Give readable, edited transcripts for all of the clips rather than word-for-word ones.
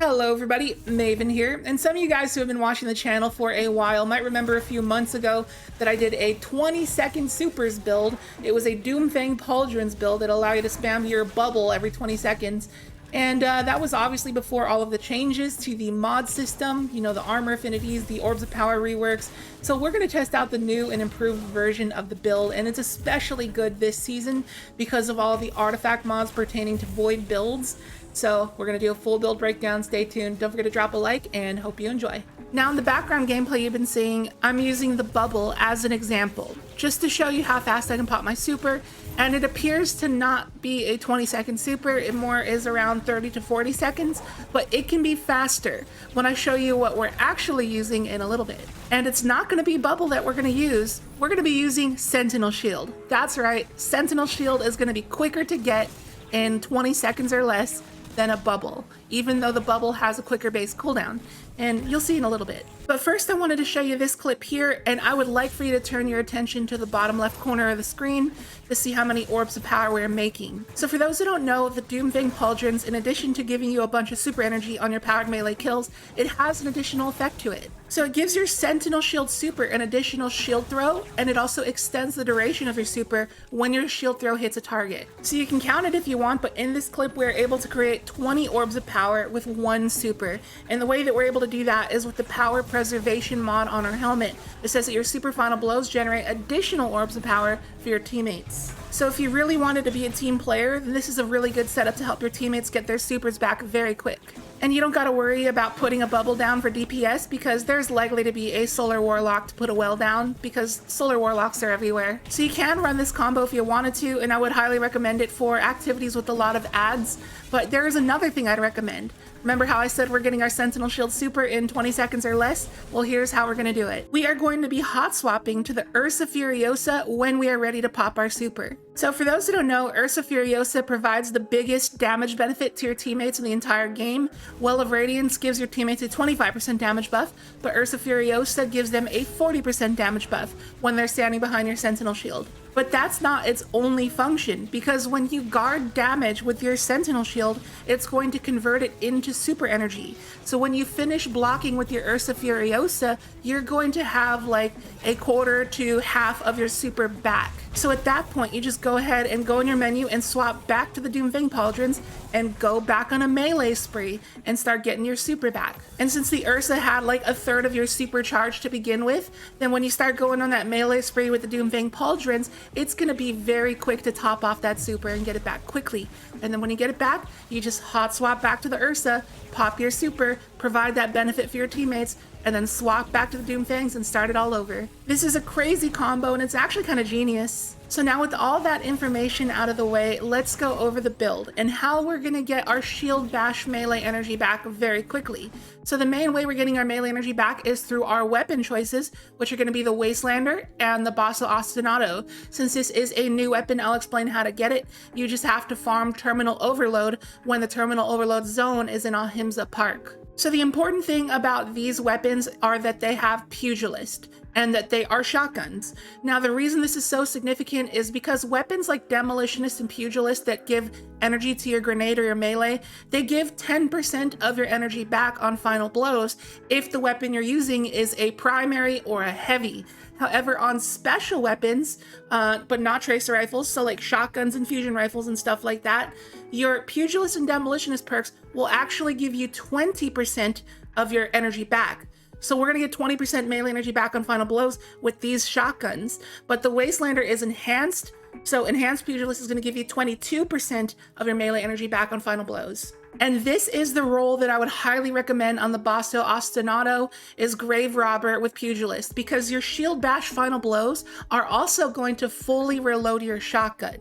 Hello everybody, Maven here, and some of you guys who have been watching the channel for a while might remember a few months ago that I did a 20-second supers build. It was a Doom Fang Pauldron build that allowed you to spam your bubble every 20 seconds. And that was obviously before all of the changes to the mod system, you know, the armor affinities, the orbs of power reworks. So we're going to test out the new and improved version of the build, and it's especially good this season because of all the artifact mods pertaining to void builds. So we're going to do a full build breakdown. Stay tuned. Don't forget to drop a like and hope you enjoy. Now in the background gameplay you've been seeing, I'm using the bubble as an example, just to show you how fast I can pop my super. And it appears to not be a 20-second super, it more is around 30 to 40 seconds, but it can be faster when I show you what we're actually using in a little bit. And it's not going to be bubble that we're going to use, we're going to be using Sentinel Shield. That's right, Sentinel Shield is going to be quicker to get in 20 seconds or less than a bubble, even though the bubble has a quicker base cooldown, and you'll see in a little bit. But first I wanted to show you this clip here, and I would like for you to turn your attention to the bottom left corner of the screen to see how many orbs of power we're making. So for those who don't know, the Doom Fang Pauldrons, in addition to giving you a bunch of super energy on your powered melee kills, it has an additional effect to it. So it gives your Sentinel Shield super an additional shield throw, and it also extends the duration of your super when your shield throw hits a target. So you can count it if you want, but in this clip we're able to create 20 orbs of power with one super. And the way that we're able to do that is with the power preservation mod on our helmet. It says that your super final blows generate additional orbs of power for your teammates. So if you really wanted to be a team player, then this is a really good setup to help your teammates get their supers back very quick. And you don't gotta worry about putting a bubble down for DPS because there's likely to be a Solar Warlock to put a well down because Solar Warlocks are everywhere. So you can run this combo if you wanted to, and I would highly recommend it for activities with a lot of ads. But there is another thing I'd recommend. Remember how I said we're getting our Sentinel Shield super in 20 seconds or less? Well, here's how we're gonna do it. We are going to be hot swapping to the Ursa Furiosa when we are ready to pop our super. So for those who don't know, Ursa Furiosa provides the biggest damage benefit to your teammates in the entire game. Well of Radiance gives your teammates a 25% damage buff, but Ursa Furiosa gives them a 40% damage buff when they're standing behind your Sentinel Shield. But that's not its only function, because when you guard damage with your Sentinel Shield, it's going to convert it into super energy. So when you finish blocking with your Ursa Furiosa, you're going to have like a quarter to half of your super back. So at that point, you just go ahead and go in your menu and swap back to the Doom Fang Pauldrons and go back on a melee spree and start getting your super back. And since the Ursa had like a third of your super charge to begin with, then when you start going on that melee spree with the Doom Fang Pauldrons, it's gonna be very quick to top off that super and get it back quickly. And then when you get it back, you just hot swap back to the Ursa, pop your super, provide that benefit for your teammates, and then swap back to the Doom Fangs and start it all over. This is a crazy combo, and it's actually kind of genius. So now with all that information out of the way, let's go over the build and how we're gonna get our shield bash melee energy back very quickly. So the main way we're getting our melee energy back is through our weapon choices, which are gonna be the Wastelander and the Basso Ostinato. Since this is a new weapon, I'll explain how to get it. You just have to farm Terminal Overload when the Terminal Overload zone is in Ahimsa Park. So the important thing about these weapons are that they have Pugilist and that they are shotguns. Now the reason this is so significant is because weapons like Demolitionist and Pugilist that give energy to your grenade or your melee, they give 10% of your energy back on final blows if the weapon you're using is a primary or a heavy. However, on special weapons, but not tracer rifles, so like shotguns and fusion rifles and stuff like that, your Pugilist and Demolitionist perks will actually give you 20% of your energy back. So we're gonna get 20% melee energy back on final blows with these shotguns, but the Wastelander is enhanced, so enhanced Pugilist is gonna give you 22% of your melee energy back on final blows. And this is the role that I would highly recommend on the Basso Ostinato is Grave Robber with Pugilist, because your shield bash final blows are also going to fully reload your shotgun.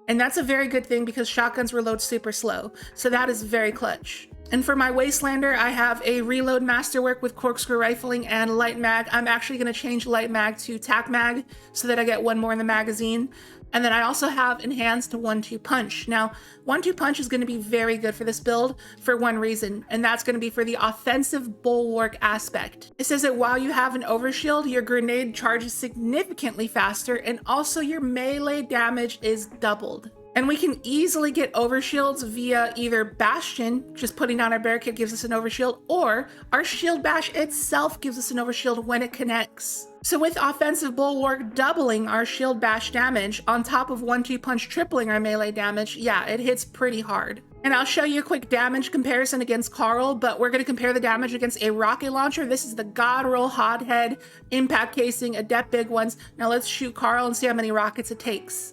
And that's a very good thing because shotguns reload super slow, so that is very clutch. And for my Wastelander, I have a reload masterwork with corkscrew rifling and light mag. I'm actually going to change light mag to tac mag so that I get one more in the magazine. And then I also have enhanced 1-2 punch. Now, 1-2 punch is going to be very good for this build for one reason, and that's going to be for the offensive bulwark aspect. It says that while you have an overshield, your grenade charges significantly faster, and also your melee damage is doubled. And we can easily get overshields via either Bastion, just putting down our barricade gives us an overshield, or our shield bash itself gives us an overshield when it connects. So with offensive bulwark doubling our shield bash damage on top of 1-2 punch tripling our melee damage, yeah, it hits pretty hard. And I'll show you a quick damage comparison against Carl, but we're going to compare the damage against a rocket launcher. This is the God Roll Hothead, Impact Casing, Adept Big Ones. Now let's shoot Carl and see how many rockets it takes.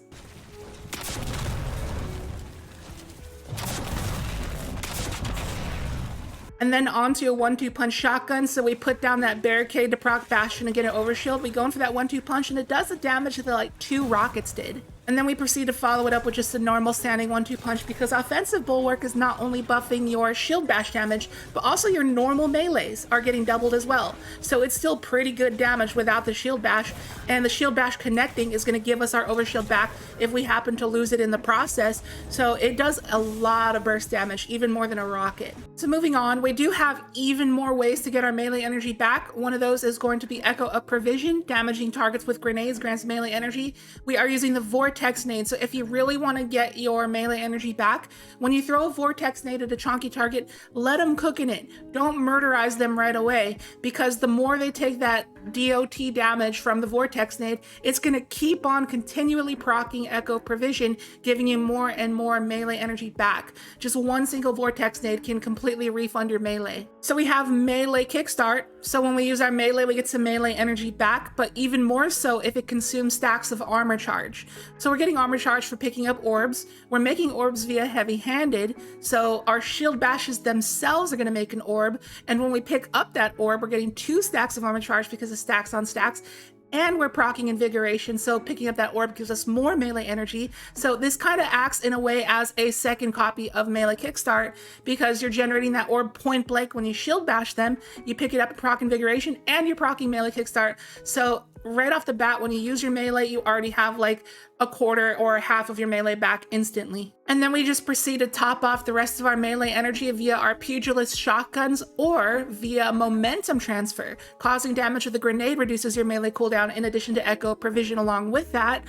And then onto a 1-2 punch shotgun. So we put down that barricade to proc Bastion and get an overshield. We go in for that 1-2 punch and it does the damage that like 2 rockets did. And then we proceed to follow it up with just a normal standing 1-2 punch because offensive bulwark is not only buffing your shield bash damage, but also your normal melees are getting doubled as well. So it's still pretty good damage without the shield bash, and the shield bash connecting is going to give us our overshield back if we happen to lose it in the process. So it does a lot of burst damage, even more than a rocket. So moving on, we do have even more ways to get our melee energy back. One of those is going to be Echo of Provision. Damaging targets with grenades grants melee energy. We are using the Vortex nade, so if you really want to get your melee energy back, when you throw a Vortex nade at a chunky target, let them cook in it. Don't murderize them right away, because the more they take that DOT damage from the Vortex nade, it's going to keep on continually proccing Echo Provision, giving you more and more melee energy back. Just one single Vortex nade can completely refund your melee. So we have melee kickstart, so when we use our melee we get some melee energy back, but even more so if it consumes stacks of armor charge. So we're getting armor charge for picking up orbs. We're making orbs via heavy-handed, so our shield bashes themselves are going to make an orb, and when we pick up that orb we're getting 2 stacks of armor charge because of stacks on stacks, and we're proccing invigoration, so picking up that orb gives us more melee energy. So this kind of acts in a way as a second copy of melee kickstart, because you're generating that orb point blank when you shield bash them, you pick it up and proc invigoration, and you're proccing melee kickstart. So right off the bat, when you use your melee, you already have like a quarter or half of your melee back instantly. And then we just proceed to top off the rest of our melee energy via our pugilist shotguns or via momentum transfer. Causing damage with a grenade reduces your melee cooldown in addition to Echo Provision along with that.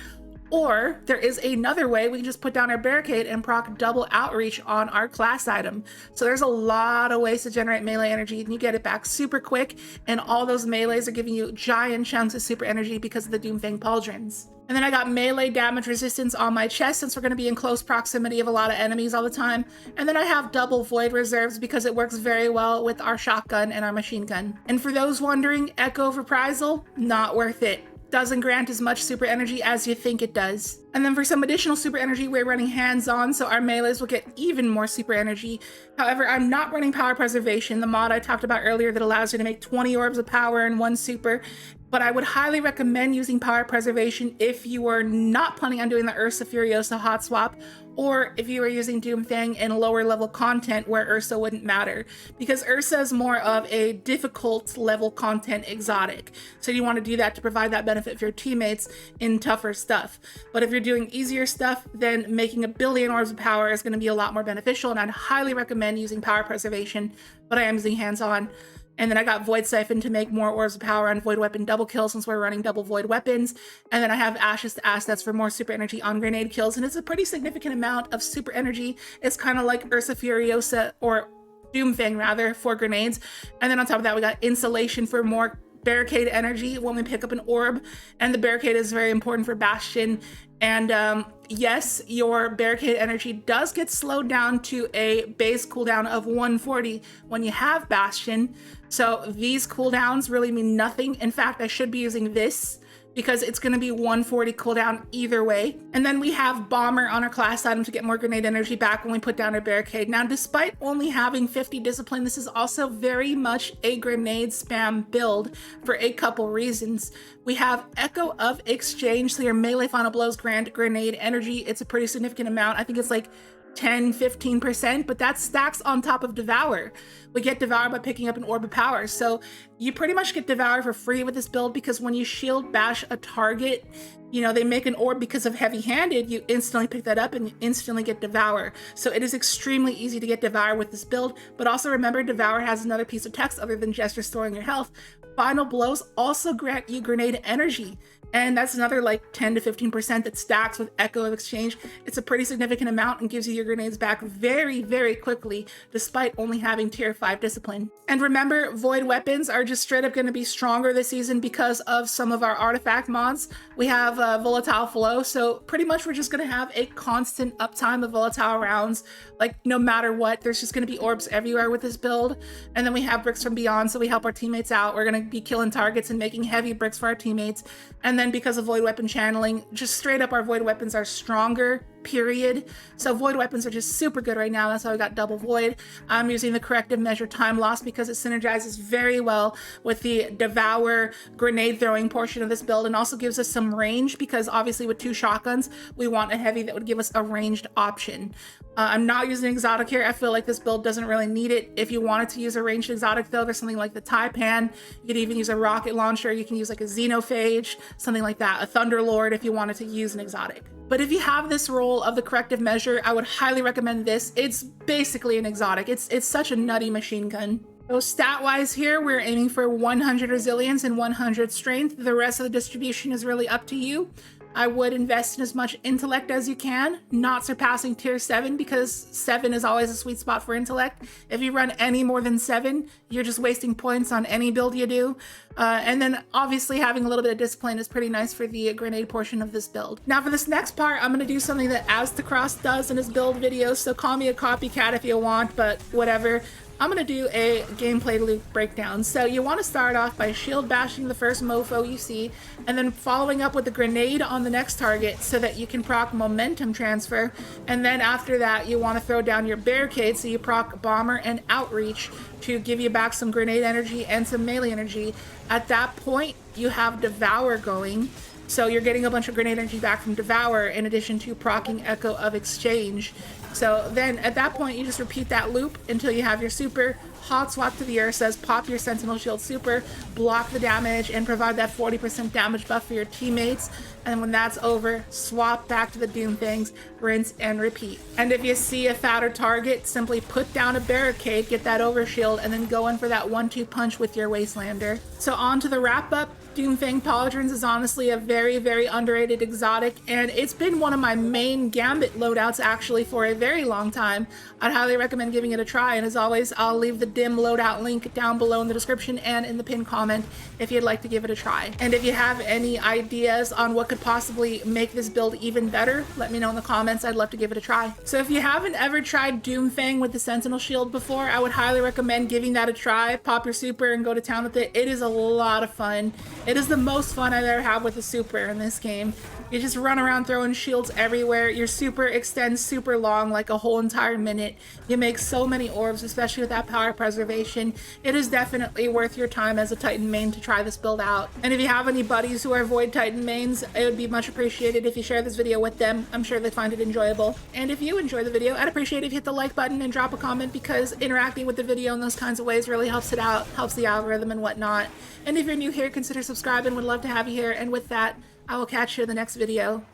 Or there is another way, we can just put down our barricade and proc double outreach on our class item. So there's a lot of ways to generate melee energy, and you get it back super quick, and all those melees are giving you giant chunks of super energy because of the Doom Fang Pauldrons. And then I got melee damage resistance on my chest since we're going to be in close proximity of a lot of enemies all the time. And then I have double void reserves because it works very well with our shotgun and our machine gun. And for those wondering, Echo Reprisal, not worth it. Doesn't grant as much super energy as you think it does. And then for some additional super energy, we're running hands-on, so our melees will get even more super energy. However, I'm not running power preservation, the mod I talked about earlier that allows you to make 20 orbs of power and 1 super. But I would highly recommend using power preservation if you were not planning on doing the Ursa Furiosa HOTSWAP, or if you were using Doom Fang in lower level content where Ursa wouldn't matter, because Ursa is more of a difficult level content exotic. So you want to do that to provide that benefit for your teammates in tougher stuff. But if you're doing easier stuff, then making 1 billion orbs of power is going to be a lot more beneficial, and I'd highly recommend using power preservation, but I am using hands-on. And then I got Void Siphon to make more orbs of power on Void Weapon double kills since we're running double Void Weapons. And then I have Ashes to Assets for more super energy on grenade kills, and it's a pretty significant amount of super energy. It's kind of like Ursa Furiosa, or Doom Fang rather, for grenades. And then on top of that we got Insulation for more barricade energy when we pick up an orb, and the barricade is very important for Bastion. And yes, your barricade energy does get slowed down to a base cooldown of 140 when you have Bastion. So these cooldowns really mean nothing. In fact, I should be using this because it's going to be 140 cooldown either way. And then we have Bomber on our class item to get more grenade energy back when we put down our barricade. Now, despite only having 50 discipline, this is also very much a grenade spam build for a couple reasons. We have Echo of Exchange, so your melee final blows grant grenade energy. It's a pretty significant amount. I think it's like 10-15%, but that stacks on top of Devour. We get Devour by picking up an Orb of Power, so you pretty much get Devour for free with this build, because when you shield bash a target, you know, they make an orb because of heavy-handed, you instantly pick that up and you instantly get Devour. So it is extremely easy to get Devour with this build, but also remember Devour has another piece of text other than just restoring your health. Final blows also grant you grenade energy. And that's another like 10 to 15% that stacks with Echo of Exchange. It's a pretty significant amount and gives you your grenades back very, very quickly, despite only having tier 5 discipline. And remember, void weapons are just straight up going to be stronger this season because of some of our artifact mods. We have volatile flow, so pretty much we're just going to have a constant uptime of volatile rounds. Like no matter what, there's just going to be orbs everywhere with this build. And then we have bricks from beyond, so we help our teammates out. We're going to be killing targets and making heavy bricks for our teammates. And then because of void weapon channeling, just straight up our void weapons are stronger, period. So void weapons are just super good right now. That's why we got double void. I'm using the corrective measure time loss because it synergizes very well with the Devour grenade throwing portion of this build, and also gives us some range because obviously with 2 shotguns, we want a heavy that would give us a ranged option. I'm not using exotic here. I feel like this build doesn't really need it. If you wanted to use a ranged exotic though, there's something like the Taipan. You could even use a rocket launcher. You can use like a Xenophage, something like that, a Thunderlord if you wanted to use an exotic. But if you have this roll of the corrective measure, I would highly recommend this. It's basically an exotic. It's such a nutty machine gun. So stat-wise here, we're aiming for 100 resilience and 100 strength. The rest of the distribution is really up to you. I would invest in as much intellect as you can, not surpassing tier 7 because 7 is always a sweet spot for intellect. If you run any more than 7, you're just wasting points on any build you do. And then obviously having a little bit of discipline is pretty nice for the grenade portion of this build. Now for this next part, I'm going to do something that Aztecross does in his build videos, so call me a copycat if you want, but whatever. I'm going to do a gameplay loop breakdown. So you want to start off by shield bashing the first mofo you see, and then following up with a grenade on the next target so that you can proc momentum transfer. And then after that, you want to throw down your barricade so you proc bomber and outreach to give you back some grenade energy and some melee energy. At that point, you have Devour going. So you're getting a bunch of grenade energy back from Devour in addition to proccing Echo of Exchange. So then at that point, you just repeat that loop until you have your super, HOTSWAP to the Ursas, pop your Sentinel Shield super, block the damage, and provide that 40% damage buff for your teammates. And when that's over, swap back to the Doom Fangs, rinse and repeat. And if you see a fatter target, simply put down a barricade, get that overshield, and then go in for that 1-2 punch with your Wastelander. So on to the wrap up. Doom Fang Pauldrons is honestly a very, very underrated exotic, and it's been one of my main Gambit loadouts actually for a very long time. I'd highly recommend giving it a try, and as always, I'll leave the dim loadout link down below in the description and in the pinned comment if you'd like to give it a try. And if you have any ideas on what could possibly make this build even better, let me know in the comments. I'd love to give it a try. So if you haven't ever tried Doom Fang with the Sentinel Shield before, I would highly recommend giving that a try. Pop your super and go to town with it. It is a lot of fun. It is the most fun I've ever had with a super in this game. You just run around throwing shields everywhere. Your super extends super long, like a whole entire minute. You make so many orbs, especially with that power preservation. It is definitely worth your time as a Titan main to try this build out. And if you have any buddies who are Void Titan mains, it would be much appreciated if you share this video with them. I'm sure they'd find it enjoyable. And if you enjoy the video, I'd appreciate if you hit the like button and drop a comment, because interacting with the video in those kinds of ways really helps it out, helps the algorithm and whatnot. And if you're new here, consider subscribing. Would love to have you here. And with that, I will catch you in the next video.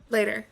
Later.